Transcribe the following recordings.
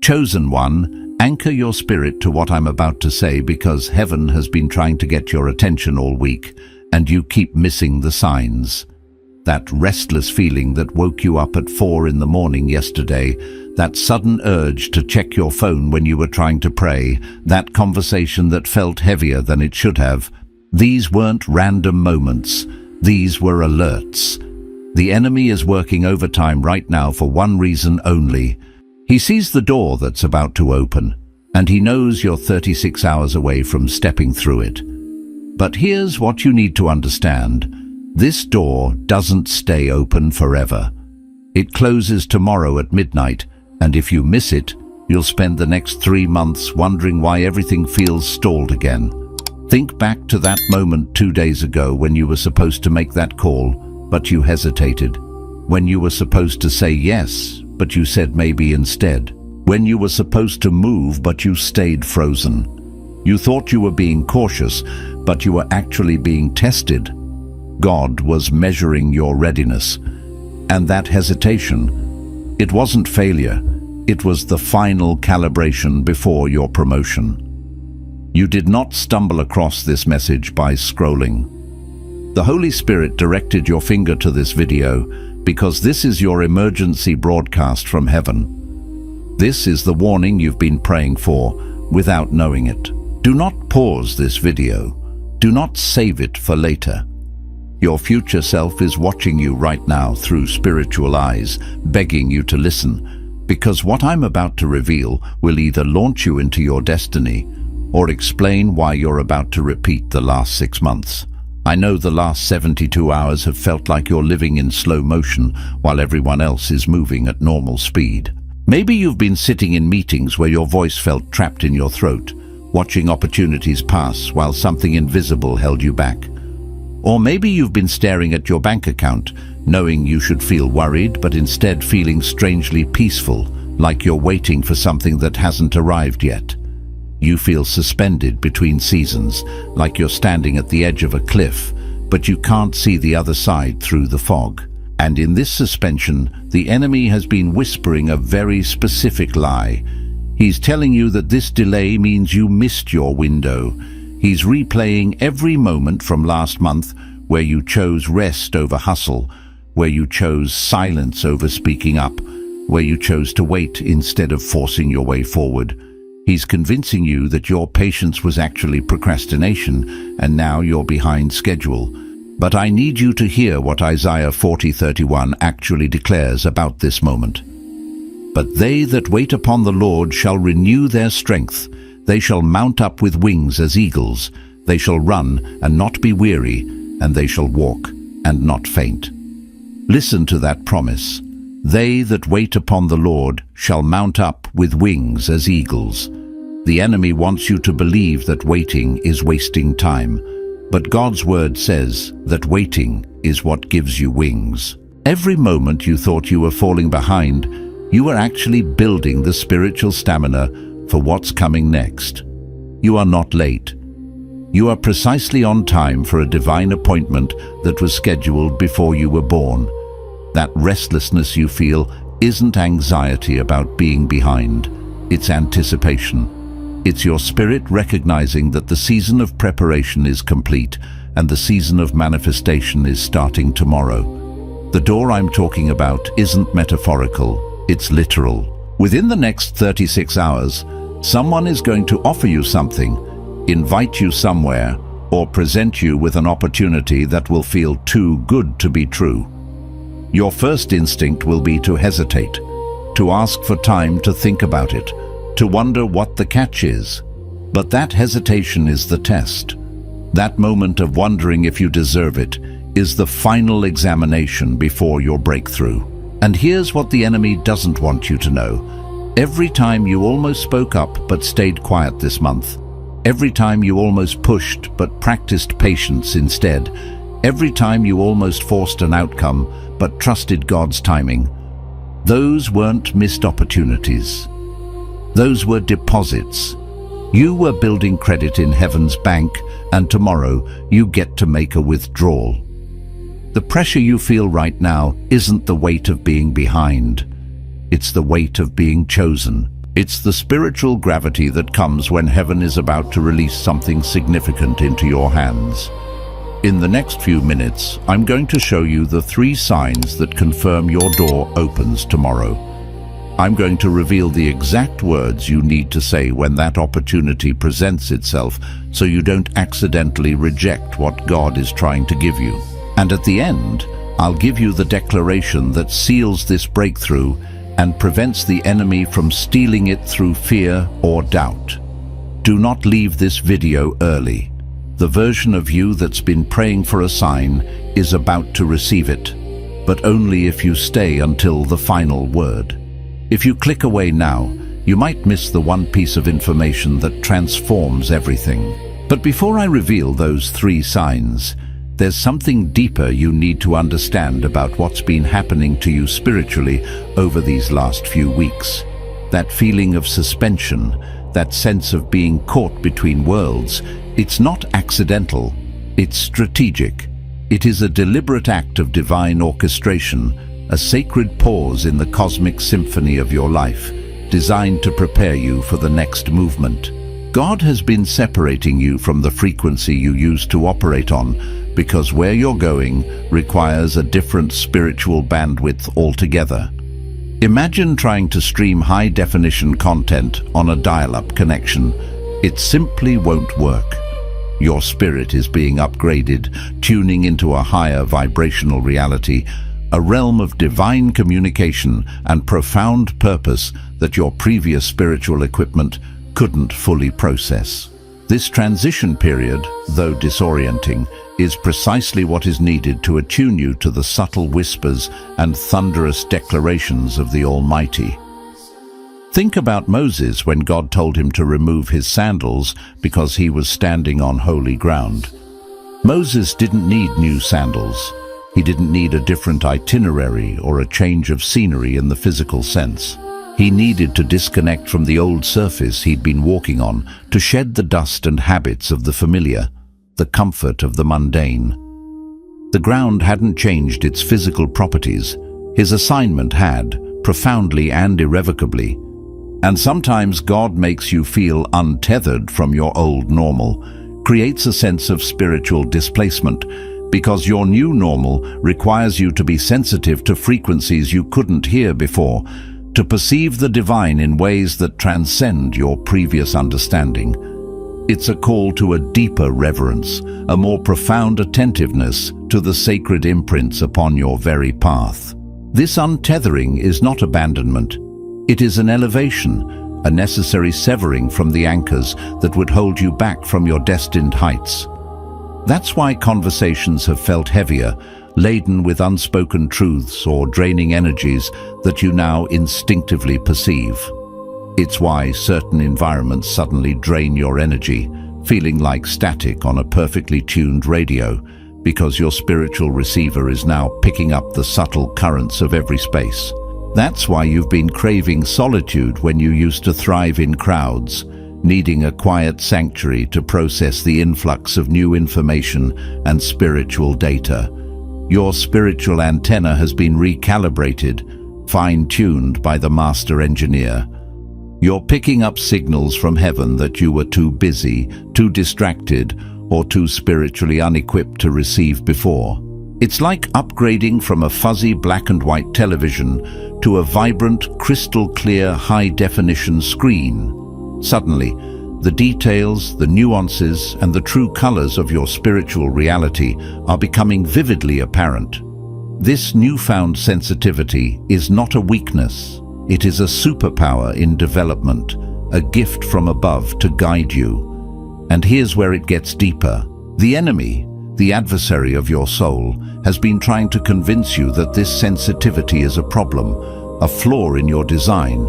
Chosen one, anchor your spirit to what I'm about to say, because heaven has been trying to get your attention all week, and you keep missing the signs. That restless feeling that woke you up at 4 in the morning yesterday, that sudden urge to check your phone when you were trying to pray, that conversation that felt heavier than it should have. These weren't random moments. These were alerts. The enemy is working overtime right now for one reason only. He sees the door that's about to open, and he knows you're 36 hours away from stepping through it. But here's what you need to understand. This door doesn't stay open forever. It closes tomorrow at midnight, and if you miss it, you'll spend the next 3 months wondering why everything feels stalled again. Think back to that moment 2 days ago when you were supposed to make that call, but you hesitated. When you were supposed to say yes, but you said maybe instead. When you were supposed to move, but you stayed frozen. You thought you were being cautious, but you were actually being tested. God was measuring your readiness. And that hesitation, it wasn't failure. It was the final calibration before your promotion. You did not stumble across this message by scrolling. The Holy Spirit directed your finger to this video because this is your emergency broadcast from heaven. This is the warning you've been praying for without knowing it. Do not pause this video. Do not save it for later. Your future self is watching you right now through spiritual eyes, begging you to listen, because what I'm about to reveal will either launch you into your destiny or explain why you're about to repeat the last 6 months. I know the last 72 hours have felt like you're living in slow motion while everyone else is moving at normal speed. Maybe you've been sitting in meetings where your voice felt trapped in your throat, watching opportunities pass while something invisible held you back. Or maybe you've been staring at your bank account, knowing you should feel worried, but instead feeling strangely peaceful, like you're waiting for something that hasn't arrived yet. You feel suspended between seasons, like you're standing at the edge of a cliff, but you can't see the other side through the fog. And in this suspension, the enemy has been whispering a very specific lie. He's telling you that this delay means you missed your window. He's replaying every moment from last month where you chose rest over hustle, where you chose silence over speaking up, where you chose to wait instead of forcing your way forward. He's convincing you that your patience was actually procrastination, and now you're behind schedule. But I need you to hear what Isaiah 40:31 actually declares about this moment. But they that wait upon the Lord shall renew their strength. They shall mount up with wings as eagles. They shall run and not be weary, and they shall walk and not faint. Listen to that promise. They that wait upon the Lord shall mount up with wings as eagles. The enemy wants you to believe that waiting is wasting time, but God's word says that waiting is what gives you wings. Every moment you thought you were falling behind, you were actually building the spiritual stamina for what's coming next. You are not late. You are precisely on time for a divine appointment that was scheduled before you were born. That restlessness you feel isn't anxiety about being behind. It's anticipation. It's your spirit recognizing that the season of preparation is complete and the season of manifestation is starting tomorrow. The door I'm talking about isn't metaphorical, it's literal. Within the next 36 hours, someone is going to offer you something, invite you somewhere, or present you with an opportunity that will feel too good to be true. Your first instinct will be to hesitate, to ask for time to think about it, to wonder what the catch is. But that hesitation is the test. That moment of wondering if you deserve it is the final examination before your breakthrough. And here's what the enemy doesn't want you to know. Every time you almost spoke up but stayed quiet this month, every time you almost pushed but practiced patience instead, every time you almost forced an outcome but trusted God's timing, those weren't missed opportunities. Those were deposits. You were building credit in heaven's bank, and tomorrow you get to make a withdrawal. The pressure you feel right now isn't the weight of being behind. It's the weight of being chosen. It's the spiritual gravity that comes when heaven is about to release something significant into your hands. In the next few minutes, I'm going to show you the 3 signs that confirm your door opens tomorrow. I'm going to reveal the exact words you need to say when that opportunity presents itself, so you don't accidentally reject what God is trying to give you. And at the end, I'll give you the declaration that seals this breakthrough and prevents the enemy from stealing it through fear or doubt. Do not leave this video early. The version of you that's been praying for a sign is about to receive it, but only if you stay until the final word. If you click away now, you might miss the one piece of information that transforms everything. But before I reveal those 3 signs, there's something deeper you need to understand about what's been happening to you spiritually over these last few weeks. That feeling of suspension, that sense of being caught between worlds, it's not accidental, it's strategic. It is a deliberate act of divine orchestration, a sacred pause in the cosmic symphony of your life, designed to prepare you for the next movement. God has been separating you from the frequency you used to operate on, because where you're going requires a different spiritual bandwidth altogether. Imagine trying to stream high-definition content on a dial-up connection. It simply won't work. Your spirit is being upgraded, tuning into a higher vibrational reality, a realm of divine communication and profound purpose that your previous spiritual equipment couldn't fully process. This transition period, though disorienting, is precisely what is needed to attune you to the subtle whispers and thunderous declarations of the Almighty. Think about Moses when God told him to remove his sandals because he was standing on holy ground. Moses didn't need new sandals. He didn't need a different itinerary or a change of scenery in the physical sense. He needed to disconnect from the old surface he'd been walking on to shed the dust and habits of the familiar, the comfort of the mundane. The ground hadn't changed its physical properties. His assignment had, profoundly and irrevocably. And sometimes God makes you feel untethered from your old normal, creates a sense of spiritual displacement, because your new normal requires you to be sensitive to frequencies you couldn't hear before, to perceive the divine in ways that transcend your previous understanding. It's a call to a deeper reverence, a more profound attentiveness to the sacred imprints upon your very path. This untethering is not abandonment. It is an elevation, a necessary severing from the anchors that would hold you back from your destined heights. That's why conversations have felt heavier, laden with unspoken truths or draining energies that you now instinctively perceive. It's why certain environments suddenly drain your energy, feeling like static on a perfectly tuned radio, because your spiritual receiver is now picking up the subtle currents of every space. That's why you've been craving solitude when you used to thrive in crowds, needing a quiet sanctuary to process the influx of new information and spiritual data. Your spiritual antenna has been recalibrated, fine-tuned by the master engineer. You're picking up signals from heaven that you were too busy, too distracted, or too spiritually unequipped to receive before. It's like upgrading from a fuzzy black and white television to a vibrant, crystal-clear, high-definition screen. Suddenly, the details, the nuances, and the true colors of your spiritual reality are becoming vividly apparent. This newfound sensitivity is not a weakness. It is a superpower in development, a gift from above to guide you. And here's where it gets deeper. The enemy, the adversary of your soul, has been trying to convince you that this sensitivity is a problem, a flaw in your design,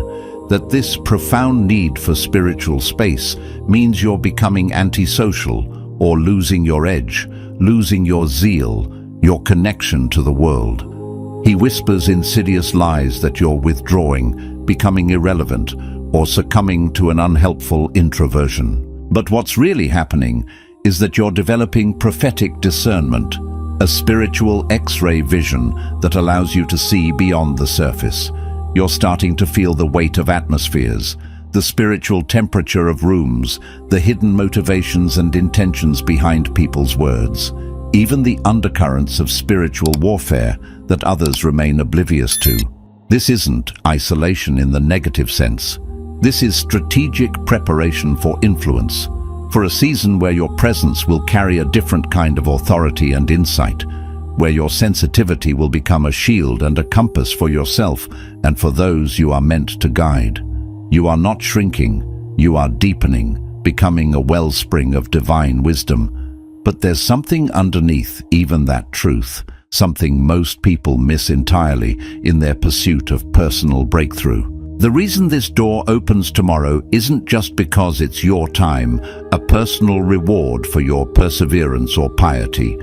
that this profound need for spiritual space means you're becoming antisocial or losing your edge, losing your zeal, your connection to the world. He whispers insidious lies that you're withdrawing, becoming irrelevant, or succumbing to an unhelpful introversion. But what's really happening is that you're developing prophetic discernment, a spiritual X-ray vision that allows you to see beyond the surface. You're starting to feel the weight of atmospheres, the spiritual temperature of rooms, the hidden motivations and intentions behind people's words, even the undercurrents of spiritual warfare that others remain oblivious to. This isn't isolation in the negative sense. This is strategic preparation for influence, for a season where your presence will carry a different kind of authority and insight, where your sensitivity will become a shield and a compass for yourself and for those you are meant to guide. You are not shrinking, you are deepening, becoming a wellspring of divine wisdom. But there's something underneath even that truth, something most people miss entirely in their pursuit of personal breakthrough. The reason this door opens tomorrow isn't just because it's your time, a personal reward for your perseverance or piety.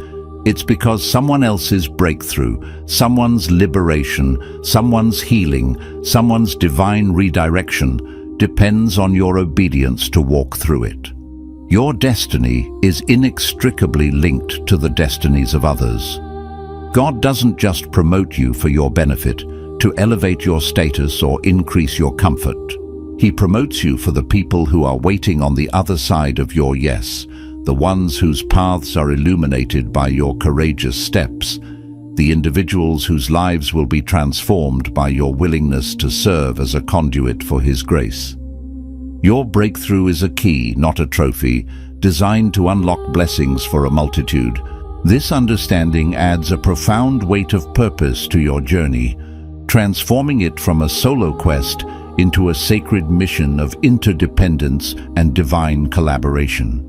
It's because someone else's breakthrough, someone's liberation, someone's healing, someone's divine redirection depends on your obedience to walk through it. Your destiny is inextricably linked to the destinies of others. God doesn't just promote you for your benefit, to elevate your status or increase your comfort. He promotes you for the people who are waiting on the other side of your yes, the ones whose paths are illuminated by your courageous steps, the individuals whose lives will be transformed by your willingness to serve as a conduit for His grace. Your breakthrough is a key, not a trophy, designed to unlock blessings for a multitude. This understanding adds a profound weight of purpose to your journey, transforming it from a solo quest into a sacred mission of interdependence and divine collaboration.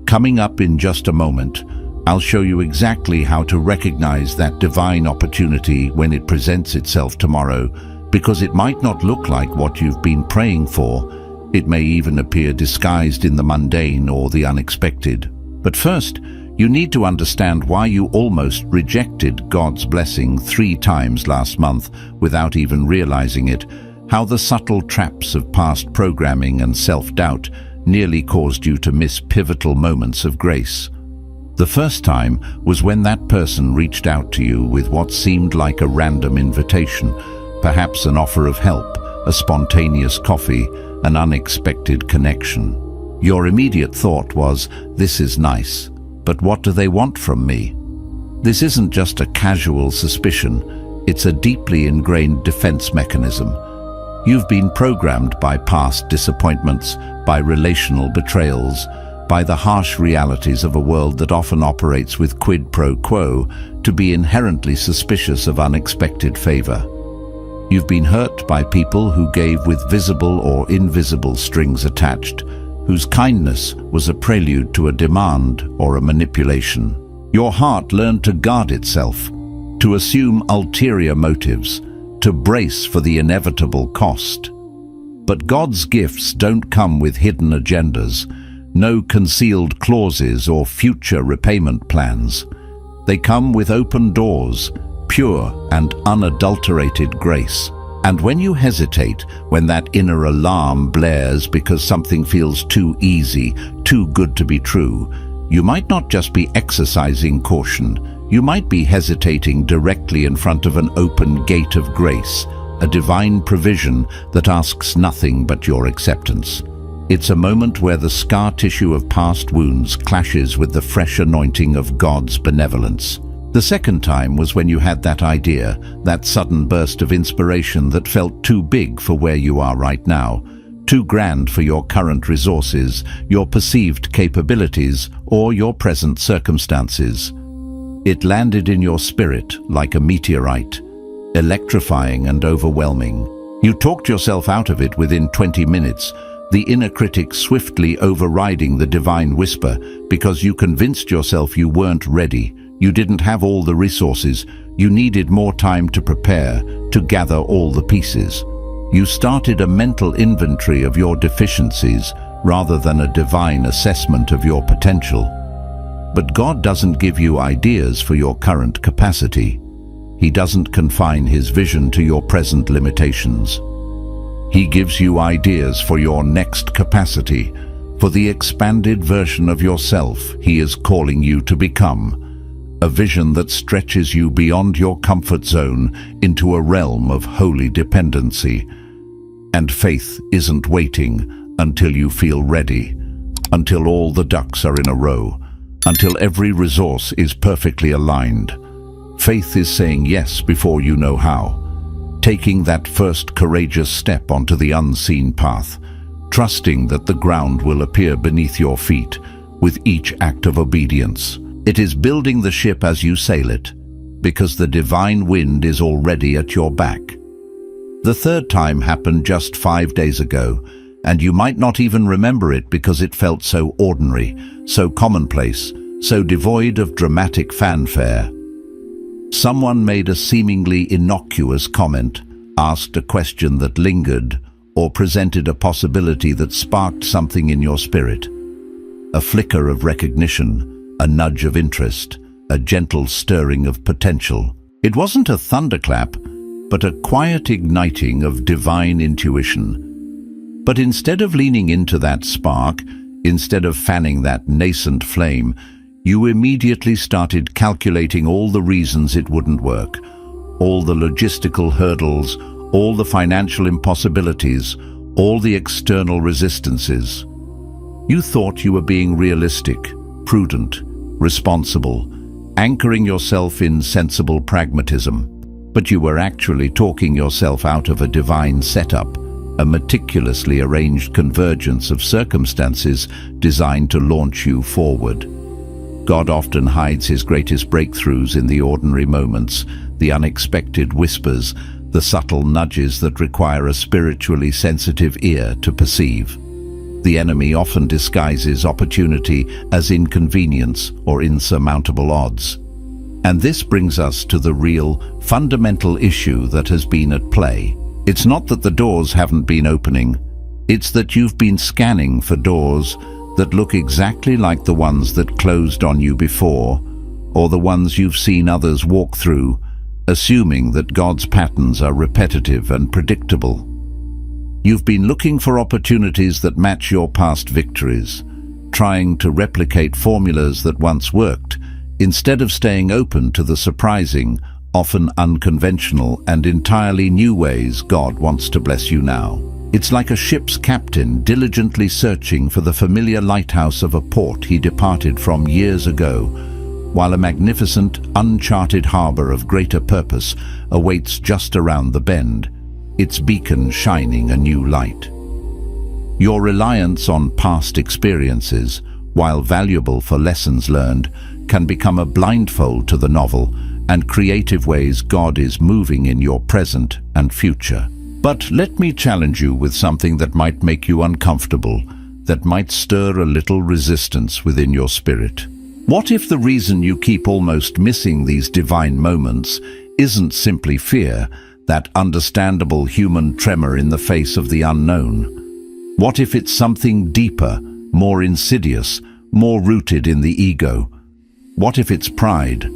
Coming up in just a moment, I'll show you exactly how to recognize that divine opportunity when it presents itself tomorrow, because it might not look like what you've been praying for. It may even appear disguised in the mundane or the unexpected. But first, you need to understand why you almost rejected God's blessing 3 times last month without even realizing it, how the subtle traps of past programming and self-doubt nearly caused you to miss pivotal moments of grace. The first time was when that person reached out to you with what seemed like a random invitation, perhaps an offer of help, a spontaneous coffee, an unexpected connection. Your immediate thought was, "This is nice, but what do they want from me?" This isn't just a casual suspicion, it's a deeply ingrained defense mechanism. You've been programmed by past disappointments, by relational betrayals, by the harsh realities of a world that often operates with quid pro quo, to be inherently suspicious of unexpected favor. You've been hurt by people who gave with visible or invisible strings attached, whose kindness was a prelude to a demand or a manipulation. Your heart learned to guard itself, to assume ulterior motives, to brace for the inevitable cost. But God's gifts don't come with hidden agendas, no concealed clauses or future repayment plans. They come with open doors, pure and unadulterated grace. And when you hesitate, when that inner alarm blares because something feels too easy, too good to be true, you might not just be exercising caution, you might be hesitating directly in front of an open gate of grace, a divine provision that asks nothing but your acceptance. It's a moment where the scar tissue of past wounds clashes with the fresh anointing of God's benevolence. The second time was when you had that idea, that sudden burst of inspiration that felt too big for where you are right now, too grand for your current resources, your perceived capabilities, or your present circumstances. It landed in your spirit like a meteorite, electrifying and overwhelming. You talked yourself out of it within 20 minutes, the inner critic swiftly overriding the divine whisper because you convinced yourself you weren't ready, you didn't have all the resources, you needed more time to prepare, to gather all the pieces. You started a mental inventory of your deficiencies rather than a divine assessment of your potential. But God doesn't give you ideas for your current capacity. He doesn't confine His vision to your present limitations. He gives you ideas for your next capacity, for the expanded version of yourself He is calling you to become. A vision that stretches you beyond your comfort zone into a realm of holy dependency. And faith isn't waiting until you feel ready, until all the ducks are in a row, until every resource is perfectly aligned. Faith is saying yes before you know how, taking that first courageous step onto the unseen path, trusting that the ground will appear beneath your feet with each act of obedience. It is building the ship as you sail it, because the divine wind is already at your back. The third time happened just 5 days ago, and you might not even remember it because it felt so ordinary, so commonplace, so devoid of dramatic fanfare. Someone made a seemingly innocuous comment, asked a question that lingered, or presented a possibility that sparked something in your spirit. A flicker of recognition, a nudge of interest, a gentle stirring of potential. It wasn't a thunderclap, but a quiet igniting of divine intuition. But instead of leaning into that spark, instead of fanning that nascent flame, you immediately started calculating all the reasons it wouldn't work, all the logistical hurdles, all the financial impossibilities, all the external resistances. You thought you were being realistic, prudent, responsible, anchoring yourself in sensible pragmatism. But you were actually talking yourself out of a divine setup, a meticulously arranged convergence of circumstances designed to launch you forward. God often hides his greatest breakthroughs in the ordinary moments, the unexpected whispers, the subtle nudges that require a spiritually sensitive ear to perceive. The enemy often disguises opportunity as inconvenience or insurmountable odds. And this brings us to the real, fundamental issue that has been at play. It's not that the doors haven't been opening. It's that you've been scanning for doors that look exactly like the ones that closed on you before, or the ones you've seen others walk through, assuming that God's patterns are repetitive and predictable. You've been looking for opportunities that match your past victories, trying to replicate formulas that once worked, instead of staying open to the surprising, often unconventional and entirely new ways God wants to bless you now. It's like a ship's captain diligently searching for the familiar lighthouse of a port he departed from years ago, while a magnificent, uncharted harbor of greater purpose awaits just around the bend, its beacon shining a new light. Your reliance on past experiences, while valuable for lessons learned, can become a blindfold to the novel and creative ways God is moving in your present and future. But let me challenge you with something that might make you uncomfortable, that might stir a little resistance within your spirit. What if the reason you keep almost missing these divine moments isn't simply fear, that understandable human tremor in the face of the unknown? What if it's something deeper, more insidious, more rooted in the ego? What if it's pride?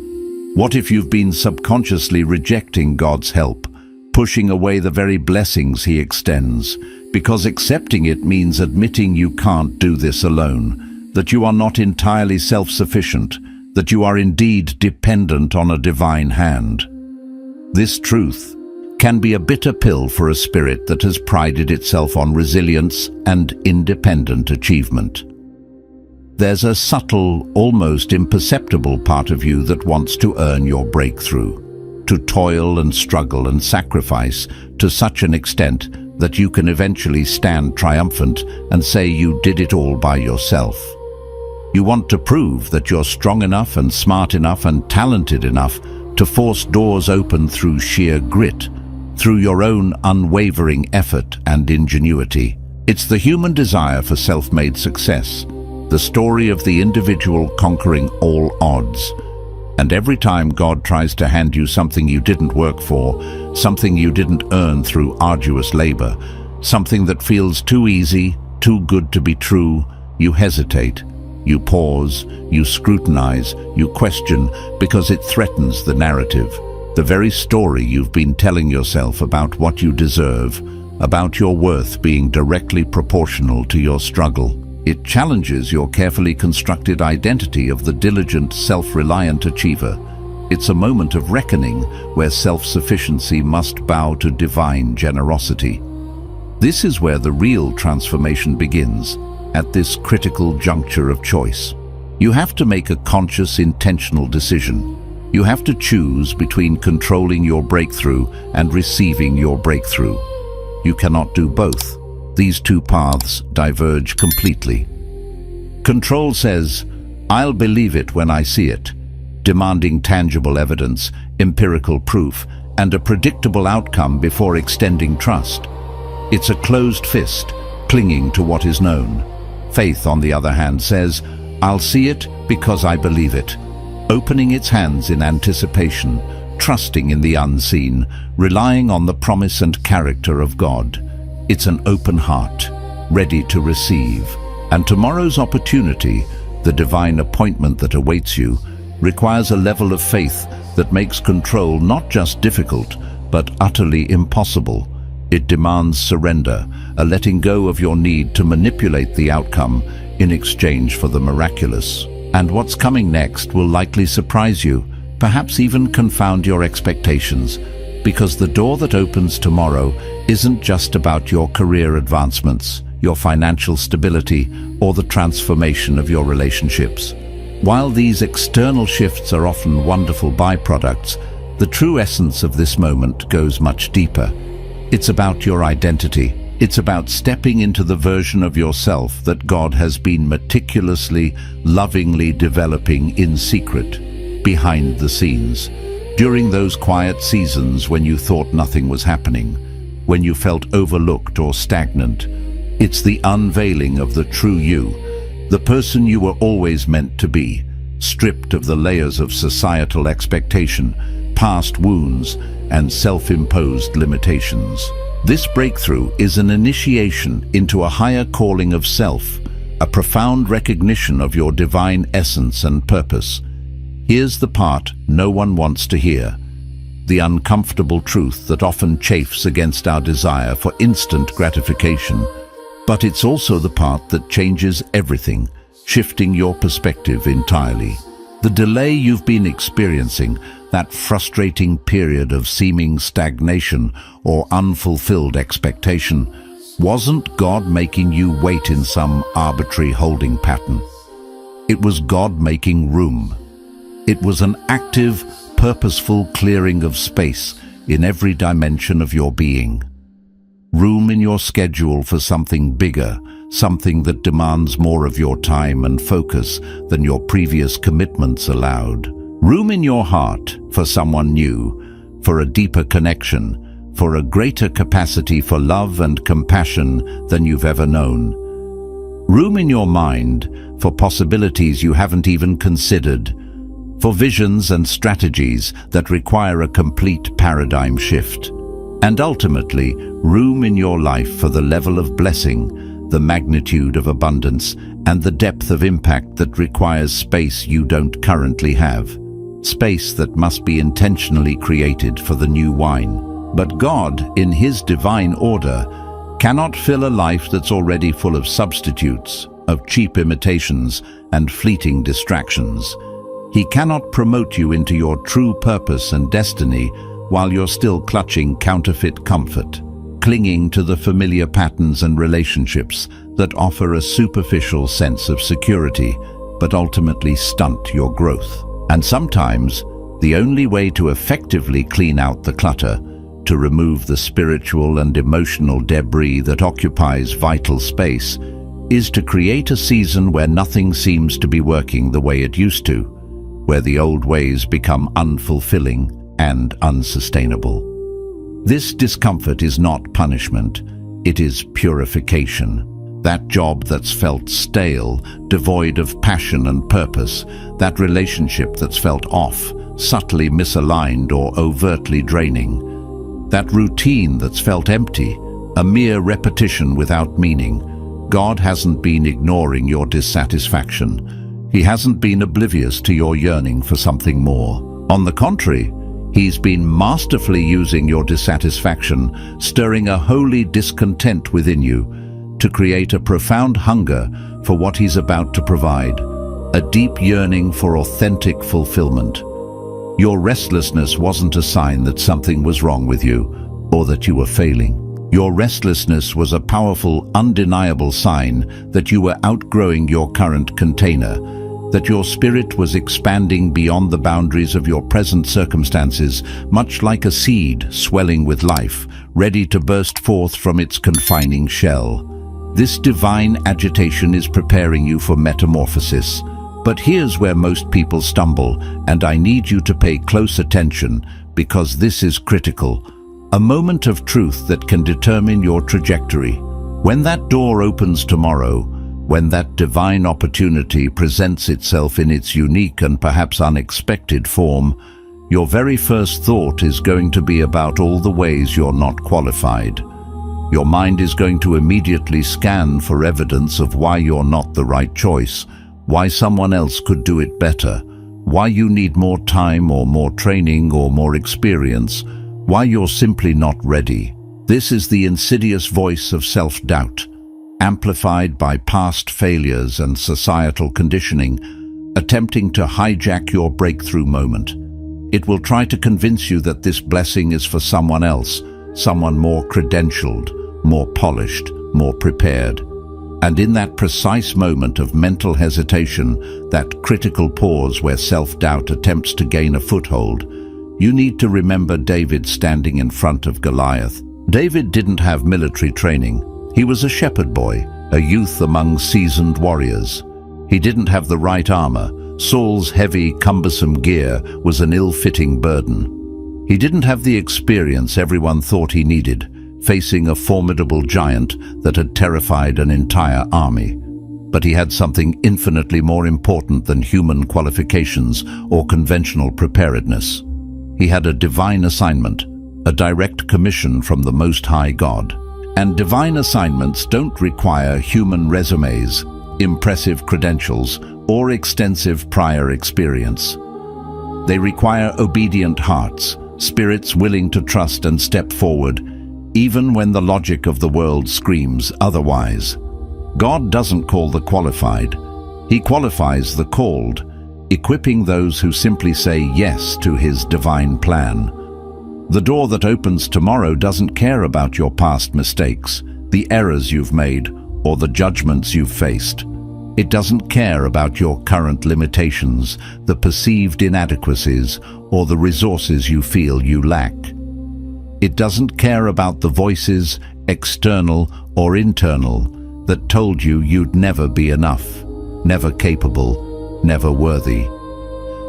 What if you've been subconsciously rejecting God's help, pushing away the very blessings he extends, because accepting it means admitting you can't do this alone, that you are not entirely self-sufficient, that you are indeed dependent on a divine hand? This truth can be a bitter pill for a spirit that has prided itself on resilience and independent achievement. There's a subtle, almost imperceptible part of you that wants to earn your breakthrough, to toil and struggle and sacrifice to such an extent that you can eventually stand triumphant and say you did it all by yourself. You want to prove that you're strong enough and smart enough and talented enough to force doors open through sheer grit, through your own unwavering effort and ingenuity. It's the human desire for self-made success, the story of the individual conquering all odds. And every time God tries to hand you something you didn't work for, something you didn't earn through arduous labor, something that feels too easy, too good to be true, you hesitate. You pause, you scrutinize, you question, because it threatens the narrative, the very story you've been telling yourself about what you deserve, about your worth being directly proportional to your struggle. It challenges your carefully constructed identity of the diligent, self-reliant achiever. It's a moment of reckoning where self-sufficiency must bow to divine generosity. This is where the real transformation begins, at this critical juncture of choice. You have to make a conscious, intentional decision. You have to choose between controlling your breakthrough and receiving your breakthrough. You cannot do both. These two paths diverge completely. Control says, "I'll believe it when I see it," demanding tangible evidence, empirical proof, and a predictable outcome before extending trust. It's a closed fist, clinging to what is known. Faith, on the other hand, says, "I'll see it because I believe it," opening its hands in anticipation, trusting in the unseen, relying on the promise and character of God. It's an open heart, ready to receive. And tomorrow's opportunity, the divine appointment that awaits you, requires a level of faith that makes control not just difficult, but utterly impossible. It demands surrender, a letting go of your need to manipulate the outcome in exchange for the miraculous. And what's coming next will likely surprise you, perhaps even confound your expectations, because the door that opens tomorrow isn't just about your career advancements, your financial stability, or the transformation of your relationships. While these external shifts are often wonderful byproducts, the true essence of this moment goes much deeper. It's about your identity. It's about stepping into the version of yourself that God has been meticulously, lovingly developing in secret, behind the scenes. During those quiet seasons when you thought nothing was happening, when you felt overlooked or stagnant, it's the unveiling of the true you, the person you were always meant to be, stripped of the layers of societal expectation, past wounds, and self-imposed limitations. This breakthrough is an initiation into a higher calling of self, a profound recognition of your divine essence and purpose. Here's the part no one wants to hear, the uncomfortable truth that often chafes against our desire for instant gratification. But it's also the part that changes everything, shifting your perspective entirely. The delay you've been experiencing, that frustrating period of seeming stagnation or unfulfilled expectation, wasn't God making you wait in some arbitrary holding pattern. It was God making room. It was an active, purposeful clearing of space in every dimension of your being. Room in your schedule for something bigger, something that demands more of your time and focus than your previous commitments allowed. Room in your heart for someone new, for a deeper connection, for a greater capacity for love and compassion than you've ever known. Room in your mind for possibilities you haven't even considered, for visions and strategies that require a complete paradigm shift. And ultimately, room in your life for the level of blessing, the magnitude of abundance, and the depth of impact that requires space you don't currently have. Space that must be intentionally created for the new wine. But God, in His divine order, cannot fill a life that's already full of substitutes, of cheap imitations, and fleeting distractions. He cannot promote you into your true purpose and destiny while you're still clutching counterfeit comfort, clinging to the familiar patterns and relationships that offer a superficial sense of security, but ultimately stunt your growth. And sometimes, the only way to effectively clean out the clutter, to remove the spiritual and emotional debris that occupies vital space, is to create a season where nothing seems to be working the way it used to, where the old ways become unfulfilling and unsustainable. This discomfort is not punishment, it is purification. That job that's felt stale, devoid of passion and purpose, that relationship that's felt off, subtly misaligned or overtly draining, that routine that's felt empty, a mere repetition without meaning. God hasn't been ignoring your dissatisfaction. He hasn't been oblivious to your yearning for something more. On the contrary, He's been masterfully using your dissatisfaction, stirring a holy discontent within you, to create a profound hunger for what He's about to provide, a deep yearning for authentic fulfillment. Your restlessness wasn't a sign that something was wrong with you or that you were failing. Your restlessness was a powerful, undeniable sign that you were outgrowing your current container, that your spirit was expanding beyond the boundaries of your present circumstances, much like a seed swelling with life, ready to burst forth from its confining shell. This divine agitation is preparing you for metamorphosis. But here's where most people stumble, and I need you to pay close attention because this is critical. A moment of truth that can determine your trajectory. When that door opens tomorrow, when that divine opportunity presents itself in its unique and perhaps unexpected form, your very first thought is going to be about all the ways you're not qualified. Your mind is going to immediately scan for evidence of why you're not the right choice, why someone else could do it better, why you need more time or more training or more experience, why you're simply not ready. This is the insidious voice of self-doubt, amplified by past failures and societal conditioning, attempting to hijack your breakthrough moment. It will try to convince you that this blessing is for someone else, someone more credentialed, more polished, more prepared. And in that precise moment of mental hesitation, that critical pause where self-doubt attempts to gain a foothold, you need to remember David standing in front of Goliath. David didn't have military training. He was a shepherd boy, a youth among seasoned warriors. He didn't have the right armor. Saul's heavy, cumbersome gear was an ill-fitting burden. He didn't have the experience everyone thought he needed, facing a formidable giant that had terrified an entire army. But he had something infinitely more important than human qualifications or conventional preparedness. He had a divine assignment, a direct commission from the Most High God. And divine assignments don't require human resumes, impressive credentials, or extensive prior experience. They require obedient hearts, spirits willing to trust and step forward, even when the logic of the world screams otherwise. God doesn't call the qualified. He qualifies the called, equipping those who simply say yes to His divine plan. The door that opens tomorrow doesn't care about your past mistakes, the errors you've made, or the judgments you've faced. It doesn't care about your current limitations, the perceived inadequacies, or the resources you feel you lack. It doesn't care about the voices, external or internal, that told you you'd never be enough, never capable, never worthy.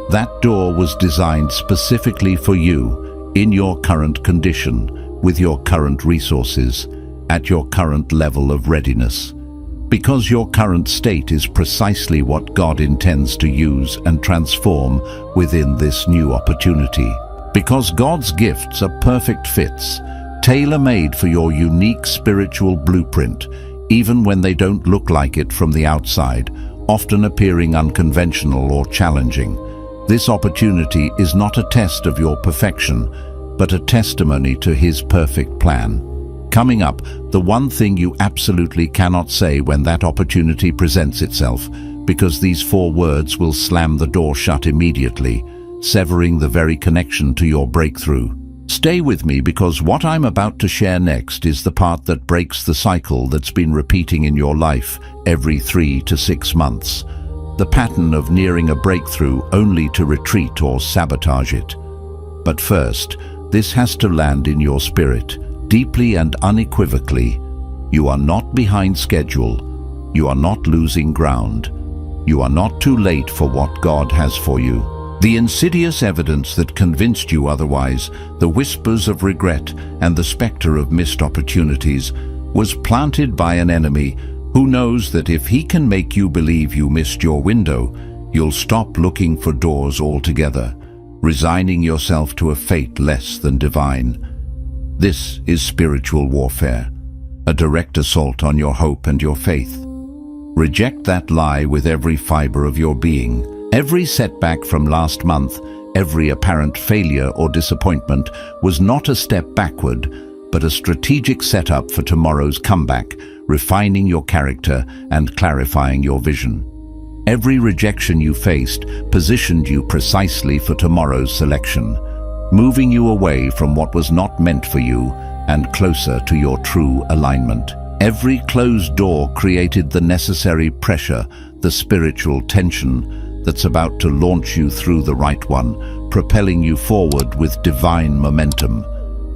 That door was designed specifically for you, in your current condition, with your current resources, at your current level of readiness. Because your current state is precisely what God intends to use and transform within this new opportunity. Because God's gifts are perfect fits, tailor-made for your unique spiritual blueprint, even when they don't look like it from the outside, often appearing unconventional or challenging. This opportunity is not a test of your perfection, but a testimony to His perfect plan. Coming up, the one thing you absolutely cannot say when that opportunity presents itself, because these 4 words will slam the door shut immediately, severing the very connection to your breakthrough. Stay with me, because what I'm about to share next is the part that breaks the cycle that's been repeating in your life every 3 to 6 months. The pattern of nearing a breakthrough only to retreat or sabotage it. But first, this has to land in your spirit, deeply and unequivocally. You are not behind schedule. You are not losing ground. You are not too late for what God has for you. The insidious evidence that convinced you otherwise, the whispers of regret and the specter of missed opportunities, was planted by an enemy who knows that if he can make you believe you missed your window, you'll stop looking for doors altogether, resigning yourself to a fate less than divine. This is spiritual warfare, a direct assault on your hope and your faith. Reject that lie with every fiber of your being. Every setback from last month, every apparent failure or disappointment was not a step backward, but a strategic setup for tomorrow's comeback, refining your character and clarifying your vision. Every rejection you faced positioned you precisely for tomorrow's selection, moving you away from what was not meant for you and closer to your true alignment. Every closed door created the necessary pressure, the spiritual tension that's about to launch you through the right one, propelling you forward with divine momentum.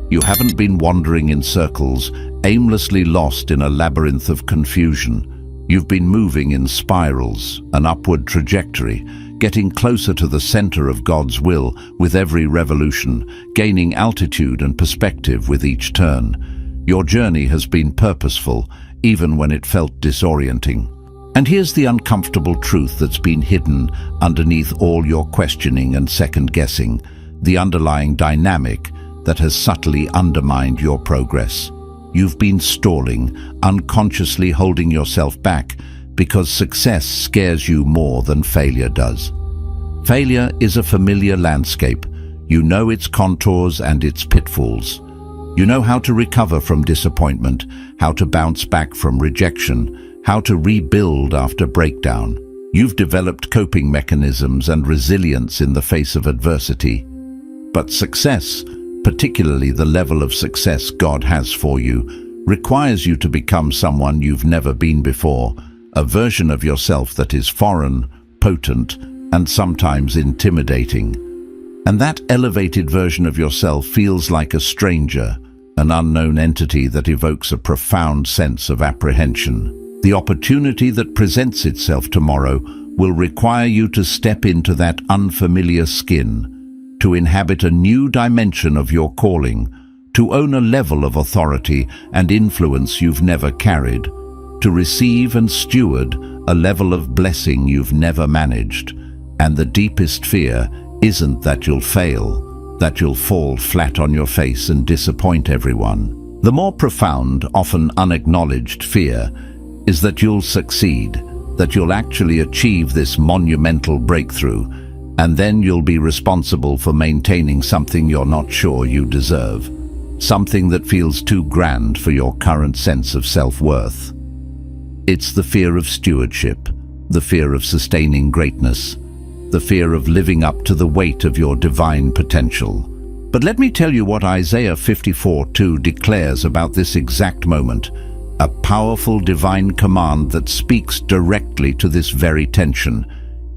You haven't been wandering in circles, aimlessly lost in a labyrinth of confusion. You've been moving in spirals, an upward trajectory, getting closer to the center of God's will with every revolution, gaining altitude and perspective with each turn. Your journey has been purposeful, even when it felt disorienting. And here's the uncomfortable truth that's been hidden underneath all your questioning and second-guessing, the underlying dynamic that has subtly undermined your progress. You've been stalling, unconsciously holding yourself back because success scares you more than failure does. Failure is a familiar landscape. You know its contours and its pitfalls. You know how to recover from disappointment, how to bounce back from rejection, how to rebuild after breakdown. You've developed coping mechanisms and resilience in the face of adversity. But success, particularly the level of success God has for you, requires you to become someone you've never been before, a version of yourself that is foreign, potent, and sometimes intimidating. And that elevated version of yourself feels like a stranger, an unknown entity that evokes a profound sense of apprehension. The opportunity that presents itself tomorrow will require you to step into that unfamiliar skin, to inhabit a new dimension of your calling, to own a level of authority and influence you've never carried, to receive and steward a level of blessing you've never managed. And the deepest fear isn't that you'll fail, that you'll fall flat on your face and disappoint everyone. The more profound, often unacknowledged fear is that you'll succeed, that you'll actually achieve this monumental breakthrough, and then you'll be responsible for maintaining something you're not sure you deserve, something that feels too grand for your current sense of self-worth. It's the fear of stewardship, the fear of sustaining greatness, the fear of living up to the weight of your divine potential. But let me tell you what Isaiah 54:2 declares about this exact moment, a powerful divine command that speaks directly to this very tension.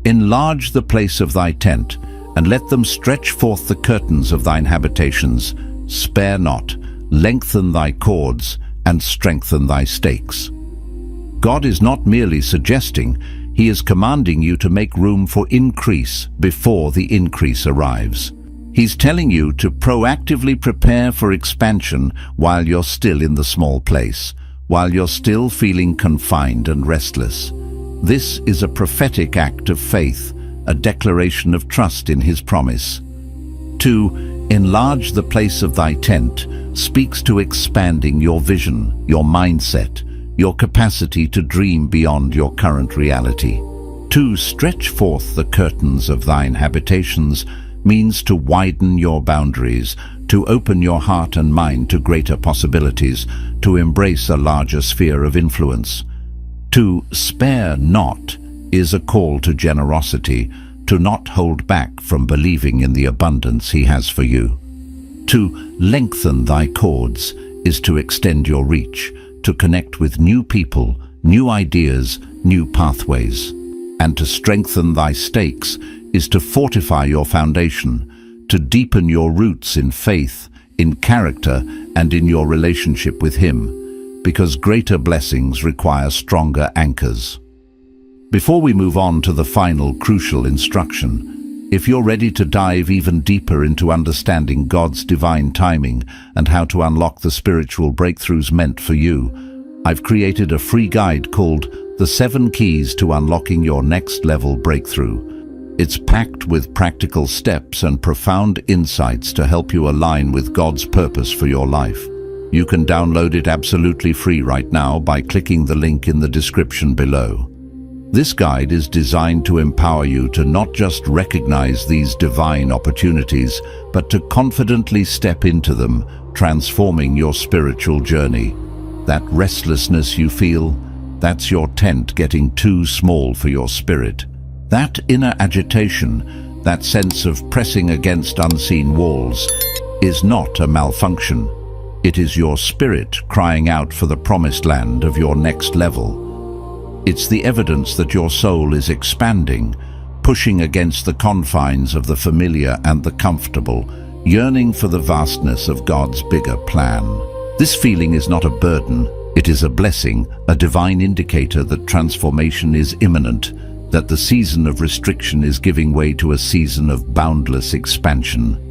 Enlarge the place of thy tent, and let them stretch forth the curtains of thine habitations. Spare not, lengthen thy cords, and strengthen thy stakes. God is not merely suggesting, He is commanding you to make room for increase before the increase arrives. He's telling you to proactively prepare for expansion while you're still in the small place, while you're still feeling confined and restless. This is a prophetic act of faith, a declaration of trust in His promise. To enlarge the place of thy tent speaks to expanding your vision, your mindset, your capacity to dream beyond your current reality. To stretch forth the curtains of thine habitations means to widen your boundaries, to open your heart and mind to greater possibilities, to embrace a larger sphere of influence. To spare not is a call to generosity, to not hold back from believing in the abundance He has for you. To lengthen thy cords is to extend your reach, to connect with new people, new ideas, new pathways. And to strengthen thy stakes is to fortify your foundation, to deepen your roots in faith, in character, and in your relationship with Him, because greater blessings require stronger anchors. Before we move on to the final crucial instruction, if you're ready to dive even deeper into understanding God's divine timing and how to unlock the spiritual breakthroughs meant for you, I've created a free guide called The 7 Keys to Unlocking Your Next Level Breakthrough. It's packed with practical steps and profound insights to help you align with God's purpose for your life. You can download it absolutely free right now by clicking the link in the description below. This guide is designed to empower you to not just recognize these divine opportunities, but to confidently step into them, transforming your spiritual journey. That restlessness you feel, that's your tent getting too small for your spirit. That inner agitation, that sense of pressing against unseen walls, is not a malfunction. It is your spirit crying out for the promised land of your next level. It's the evidence that your soul is expanding, pushing against the confines of the familiar and the comfortable, yearning for the vastness of God's bigger plan. This feeling is not a burden, it is a blessing, a divine indicator that transformation is imminent, that the season of restriction is giving way to a season of boundless expansion.